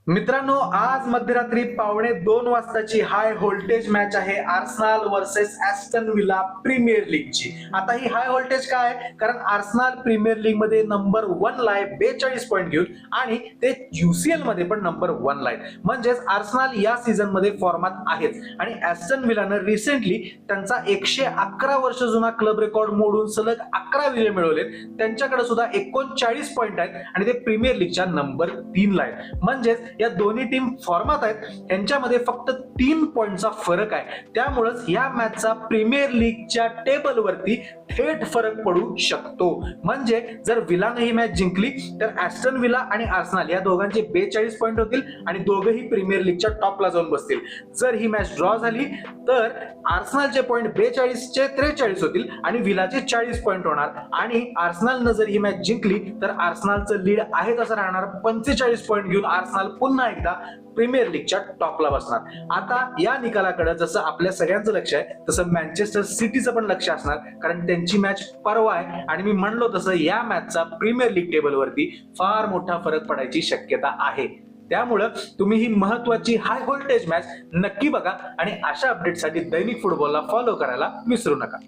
मित्रांनो, आज मध्यरात्री 1:15 वाजताची हाय व्होल्टेज मॅच आहे Arsenal versus Aston Villa Premier लीगची. आता ही हाय व्होल्टेज काय आहे? कारण आर्सेनल प्रीमियर लीग मध्ये नंबर 1 ला आहे 42 पॉईंट घेऊन आणि ते UCL मध्ये पण नंबर 1 ला आहे. म्हणजेच आर्सेनल या सीझन मध्ये फॉर्मात आहेत आणि ॲस्टन विलानं रिसेंटली त्यांचा 111 वर्ष जुना क्लब रेकॉर्ड मोडून सलग 11 विजय मिळवलेत. त्यांच्याकडे सुद्धा 39 पॉईंट आहेत आणि ते प्रीमियर लीगच्या नंबर 3 ला आहेत. म्हणजेच या दोन्ही टीम फॉर्मात आहेत, यांच्यामध्ये फक्त 3 पॉइंटचा फरक आहे. त्यामुळेच या मॅचचा प्रीमियर लीगच्या टेबलवरती थेट फरक पडू शकतो. म्हणजे जर विलाने ही मॅच जिंकली तर ॲस्टन विला आणि आर्सेनल या दोघांचे 42 पॉइंट होतील आणि दोघेही प्रीमियर लीगच्या टॉपला जाऊन बसतील. जर ही मॅच ड्रॉ झाली तर आर्सेनलचे पॉइंट 42 चे 43 होतील आणि विलाचे 40 पॉइंट होणार आणि आर्सेनलनं जर ही मॅच जिंकली तर आर्सेनलचं लीड आहे तसं राहणार. 45 पॉइंट घेऊन आर्सेनल पुन्हा एकदा प्रीमियर लीगच्या टॉपला बसणार. आता या निकालाकडे जसं आपल्या सगळ्यांचं लक्ष आहे तसं मँचेस्टर सिटीचं पण लक्ष असणार, कारण त्यांची मॅच परवा आहे आणि मी म्हणलो तसं या मॅचचा प्रीमियर लीग टेबलवरती फार मोठा फरक पडायची शक्यता आहे. त्यामुळं तुम्ही ही महत्वाची हाय व्होल्टेज मॅच नक्की बघा आणि अशा अपडेटसाठी दैनिक फुटबॉलला फॉलो करायला विसरू नका.